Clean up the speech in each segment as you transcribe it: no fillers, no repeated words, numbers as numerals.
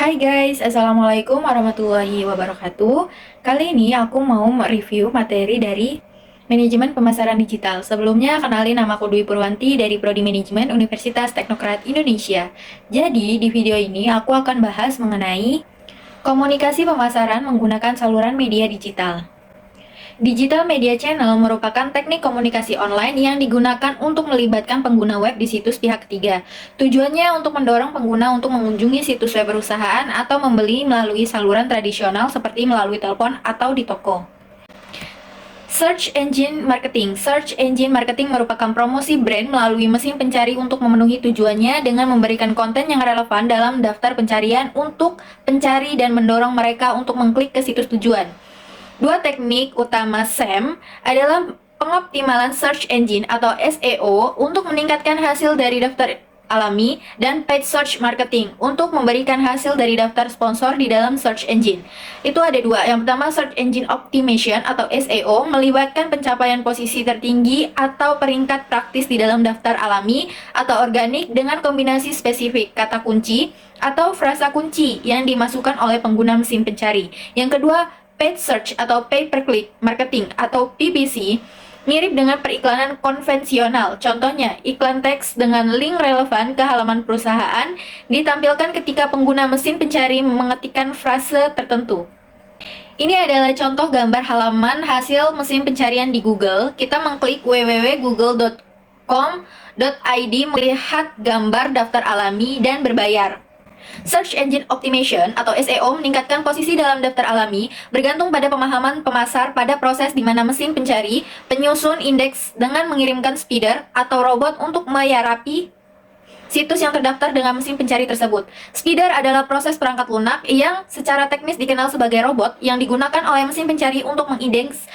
Hai guys, Assalamualaikum warahmatullahi wabarakatuh. Kali ini aku mau mereview materi dari Manajemen Pemasaran Digital. Sebelumnya, kenalin nama aku Dwi Purwanti dari Prodi Manajemen Universitas Teknokrat Indonesia. Jadi, di video ini aku akan bahas mengenai komunikasi pemasaran menggunakan saluran media digital. Digital Media Channel merupakan teknik komunikasi online yang digunakan untuk melibatkan pengguna web di situs pihak ketiga. Tujuannya untuk mendorong pengguna untuk mengunjungi situs web perusahaan atau membeli melalui saluran tradisional seperti melalui telepon atau di toko. Search Engine Marketing. Search Engine Marketing merupakan promosi brand melalui mesin pencari untuk memenuhi tujuannya dengan memberikan konten yang relevan dalam daftar pencarian untuk pencari dan mendorong mereka untuk mengklik ke situs tujuan. Dua teknik utama SEM adalah pengoptimalan search engine atau SEO untuk meningkatkan hasil dari daftar alami dan paid search marketing untuk memberikan hasil dari daftar sponsor di dalam search engine. Itu ada dua. Yang pertama, search engine optimization atau SEO melibatkan pencapaian posisi tertinggi atau peringkat praktis di dalam daftar alami atau organik dengan kombinasi spesifik kata kunci atau frasa kunci yang dimasukkan oleh pengguna mesin pencari. Yang kedua, paid search atau pay per click marketing atau PPC mirip dengan periklanan konvensional. Contohnya, iklan teks dengan link relevan ke halaman perusahaan ditampilkan ketika pengguna mesin pencari mengetikkan frase tertentu. Ini adalah contoh gambar halaman hasil mesin pencarian di Google. Kita mengklik www.google.com.id melihat gambar daftar alami dan berbayar. Search Engine Optimization atau SEO meningkatkan posisi dalam daftar alami bergantung pada pemahaman pemasar pada proses di mana mesin pencari penyusun indeks dengan mengirimkan speeder atau robot untuk menyarapi situs yang terdaftar dengan mesin pencari tersebut. Speeder adalah proses perangkat lunak yang secara teknis dikenal sebagai robot yang digunakan oleh mesin pencari untuk mengindeks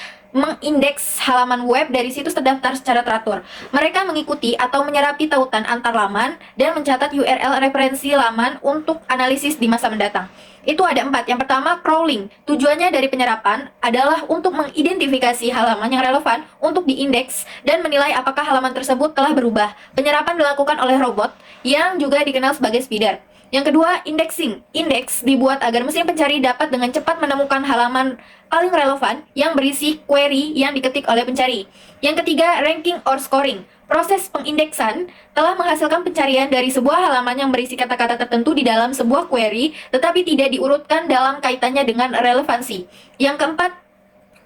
halaman web dari situs terdaftar secara teratur. Mereka mengikuti atau menyerapi tautan antar laman dan mencatat URL referensi laman untuk analisis di masa mendatang. Itu ada 4. Yang pertama, crawling. Tujuannya dari penyerapan adalah untuk mengidentifikasi halaman yang relevan untuk diindeks dan menilai apakah halaman tersebut telah berubah. Penyerapan dilakukan oleh robot yang juga dikenal sebagai speeder. Yang kedua, indexing. Indeks dibuat agar mesin pencari dapat dengan cepat menemukan halaman paling relevan yang berisi query yang diketik oleh pencari. Yang ketiga, ranking or scoring. Proses pengindeksan telah menghasilkan pencarian dari sebuah halaman yang berisi kata-kata tertentu di dalam sebuah query, tetapi tidak diurutkan dalam kaitannya dengan relevansi. Yang keempat,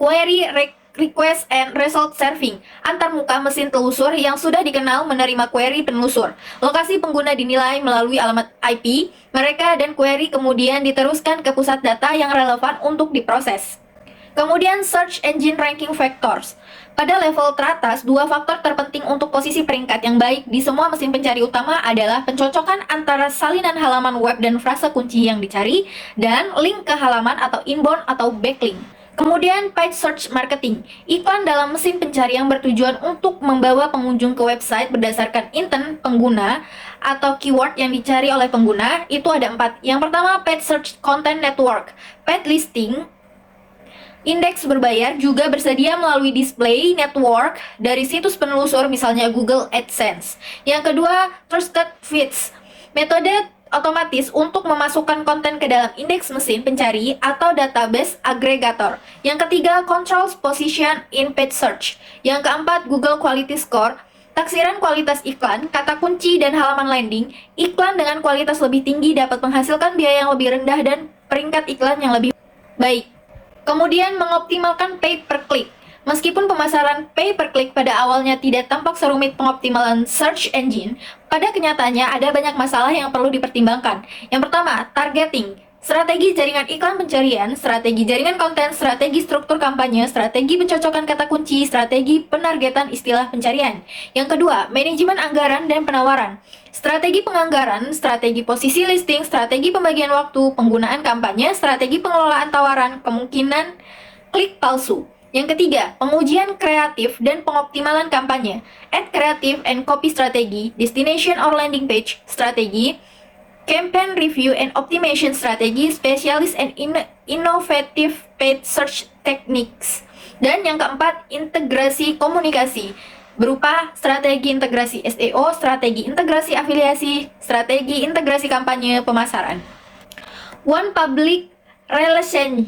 query request and result serving, antarmuka mesin telusur yang sudah dikenal menerima query penelusur. Lokasi pengguna dinilai melalui alamat IP mereka dan query kemudian diteruskan ke pusat data yang relevan untuk diproses. Kemudian search engine ranking factors. Pada level teratas, dua faktor terpenting untuk posisi peringkat yang baik di semua mesin pencari utama adalah pencocokan antara salinan halaman web dan frasa kunci yang dicari dan link ke halaman atau inbound atau backlink. Kemudian paid search marketing, iklan dalam mesin pencari yang bertujuan untuk membawa pengunjung ke website berdasarkan intent pengguna atau keyword yang dicari oleh pengguna. Itu ada 4. Yang pertama, paid search content network. Paid listing indeks berbayar juga bersedia melalui display network dari situs penelusur misalnya Google AdSense. Yang kedua, trusted feeds, metode otomatis untuk memasukkan konten ke dalam indeks mesin pencari atau database agregator. Yang ketiga, controls position in paid search. Yang keempat, Google Quality Score, taksiran kualitas iklan, kata kunci, dan halaman landing. Iklan dengan kualitas lebih tinggi dapat menghasilkan biaya yang lebih rendah dan peringkat iklan yang lebih baik. Kemudian, mengoptimalkan pay per click. Meskipun pemasaran pay per click pada awalnya tidak tampak serumit pengoptimalan search engine, pada kenyataannya ada banyak masalah yang perlu dipertimbangkan. Yang pertama, targeting. Strategi jaringan iklan pencarian, strategi jaringan konten, strategi struktur kampanye, strategi pencocokan kata kunci, strategi penargetan istilah pencarian. Yang kedua, manajemen anggaran dan penawaran. Strategi penganggaran, strategi posisi listing, strategi pembagian waktu, penggunaan kampanye, strategi pengelolaan tawaran, kemungkinan klik palsu. Yang ketiga, pengujian kreatif dan pengoptimalan kampanye. Ad creative and copy strategi, destination or landing page strategi, campaign review and optimization strategi, specialist and innovative paid search techniques. Dan yang keempat, integrasi komunikasi berupa strategi integrasi SEO, strategi integrasi afiliasi, strategi integrasi kampanye pemasaran. One Public Relation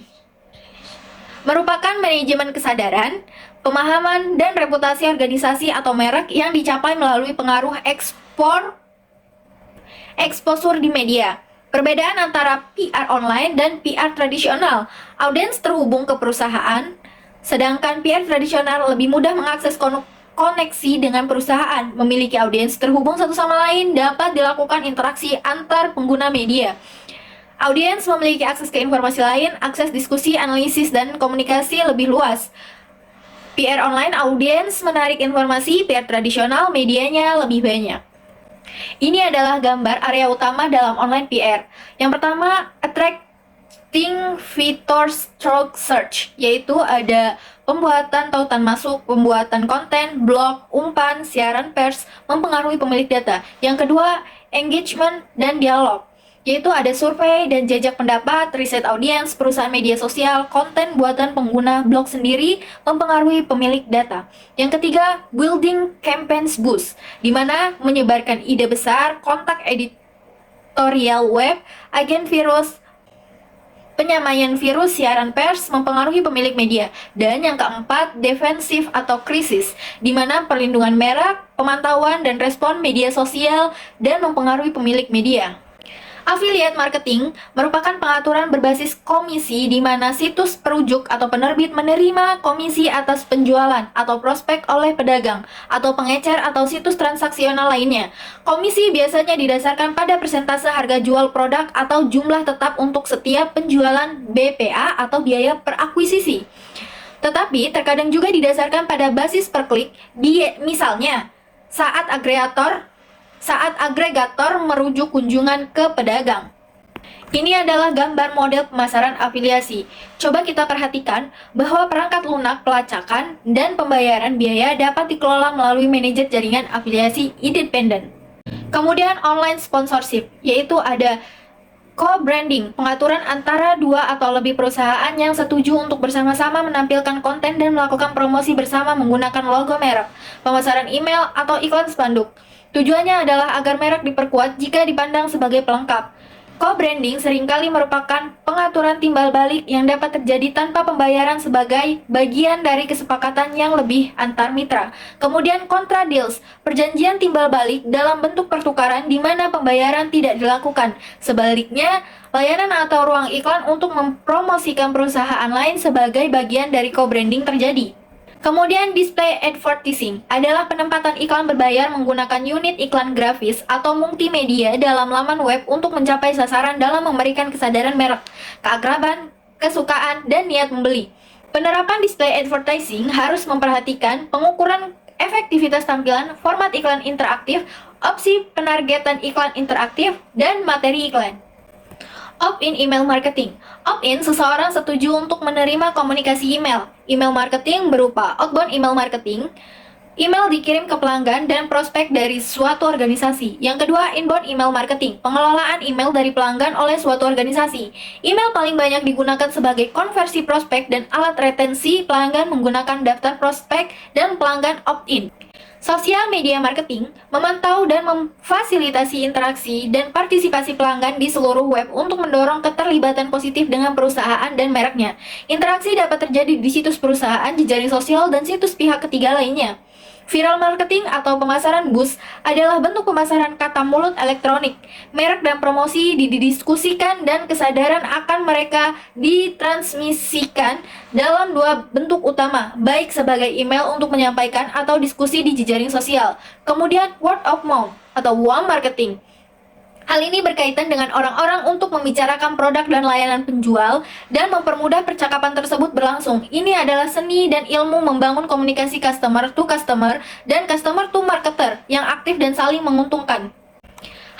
merupakan manajemen kesadaran, pemahaman, dan reputasi organisasi atau merek yang dicapai melalui pengaruh eksposur di media. Perbedaan antara PR online dan PR tradisional. Audiens terhubung ke perusahaan, sedangkan PR tradisional lebih mudah mengakses koneksi dengan perusahaan. Memiliki audiens terhubung satu sama lain dapat dilakukan interaksi antar pengguna media. Audiens memiliki akses ke informasi lain, akses diskusi, analisis, dan komunikasi lebih luas. PR online, audiens menarik informasi, PR tradisional, medianya lebih banyak. Ini adalah gambar area utama dalam online PR. Yang pertama, attracting vector stroke search, yaitu ada pembuatan tautan masuk, pembuatan konten, blog, umpan, siaran pers, mempengaruhi pemilik data. Yang kedua, engagement dan dialog, yaitu ada survei dan jajak pendapat, riset audiens, perusahaan media sosial, konten buatan pengguna blog sendiri, mempengaruhi pemilik data. Yang ketiga, building campaigns boost, di mana menyebarkan ide besar, kontak editorial web, agen virus, penyamaian virus, siaran pers, mempengaruhi pemilik media. Dan yang keempat, defensif atau krisis, di mana perlindungan merek, pemantauan dan respon media sosial, dan mempengaruhi pemilik media. Affiliate marketing merupakan pengaturan berbasis komisi di mana situs perujuk atau penerbit menerima komisi atas penjualan atau prospek oleh pedagang atau pengecer atau situs transaksional lainnya. Komisi biasanya didasarkan pada persentase harga jual produk atau jumlah tetap untuk setiap penjualan BPA atau biaya per akuisisi. Tetapi terkadang juga didasarkan pada basis per klik, misalnya saat agregator merujuk kunjungan ke pedagang. Ini adalah gambar model pemasaran afiliasi. Coba kita perhatikan bahwa perangkat lunak pelacakan dan pembayaran biaya dapat dikelola melalui manajer jaringan afiliasi independen. Kemudian online sponsorship, yaitu ada co-branding, pengaturan antara dua atau lebih perusahaan yang setuju untuk bersama-sama menampilkan konten dan melakukan promosi bersama menggunakan logo merek, pemasaran email atau iklan spanduk. Tujuannya adalah agar merek diperkuat jika dipandang sebagai pelengkap. Co-branding seringkali merupakan pengaturan timbal balik yang dapat terjadi tanpa pembayaran sebagai bagian dari kesepakatan yang lebih antar mitra. Kemudian kontra deals, perjanjian timbal balik dalam bentuk pertukaran di mana pembayaran tidak dilakukan. Sebaliknya, layanan atau ruang iklan untuk mempromosikan perusahaan lain sebagai bagian dari co-branding terjadi. Kemudian display advertising adalah penempatan iklan berbayar menggunakan unit iklan grafis atau multimedia dalam laman web untuk mencapai sasaran dalam memberikan kesadaran merek, keakraban, kesukaan, dan niat membeli. Penerapan display advertising harus memperhatikan pengukuran efektivitas tampilan, format iklan interaktif, opsi penargetan iklan interaktif, dan materi iklan. Opt-in email marketing. Opt-in, seseorang setuju untuk menerima komunikasi email. Email marketing berupa outbound email marketing. Email dikirim ke pelanggan dan prospek dari suatu organisasi. Yang kedua, inbound email marketing. Pengelolaan email dari pelanggan oleh suatu organisasi. Email paling banyak digunakan sebagai konversi prospek dan alat retensi pelanggan menggunakan daftar prospek dan pelanggan opt-in. Sosial media marketing memantau dan memfasilitasi interaksi dan partisipasi pelanggan di seluruh web untuk mendorong keterlibatan positif dengan perusahaan dan mereknya. Interaksi dapat terjadi di situs perusahaan, jejaring sosial, dan situs pihak ketiga lainnya. Viral marketing atau pemasaran buzz adalah bentuk pemasaran kata mulut elektronik. Merek dan promosi didiskusikan dan kesadaran akan mereka ditransmisikan dalam dua bentuk utama, baik sebagai email untuk menyampaikan atau diskusi di jejaring sosial. Kemudian word of mouth atau warm marketing. Hal ini berkaitan dengan orang-orang untuk membicarakan produk dan layanan penjual dan mempermudah percakapan tersebut berlangsung. Ini adalah seni dan ilmu membangun komunikasi customer to customer dan customer to marketer yang aktif dan saling menguntungkan.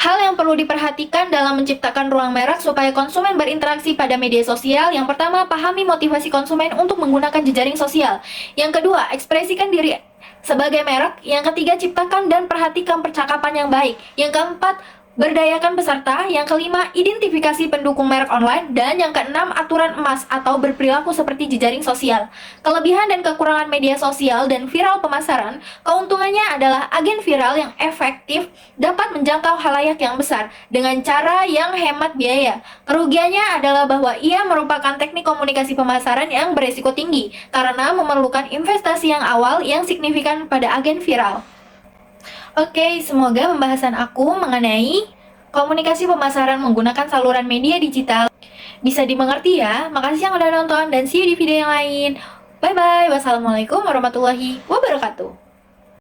Hal yang perlu diperhatikan dalam menciptakan ruang merek supaya konsumen berinteraksi pada media sosial. Yang pertama, pahami motivasi konsumen untuk menggunakan jejaring sosial. Yang kedua, ekspresikan diri sebagai merek. Yang ketiga, ciptakan dan perhatikan percakapan yang baik. Yang keempat, Berdayakan peserta. Yang kelima, identifikasi pendukung merek online. Dan yang keenam, aturan emas atau berperilaku seperti jejaring sosial. Kelebihan dan kekurangan media sosial dan viral pemasaran. Keuntungannya adalah agen viral yang efektif dapat menjangkau halayak yang besar dengan cara yang hemat biaya. Kerugiannya adalah bahwa ia merupakan teknik komunikasi pemasaran yang beresiko tinggi karena memerlukan investasi yang awal yang signifikan pada agen viral. Oke, semoga pembahasan aku mengenai komunikasi pemasaran menggunakan saluran media digital bisa dimengerti ya. Makasih yang udah nonton dan see you di video yang lain. Bye-bye. Wassalamualaikum warahmatullahi wabarakatuh.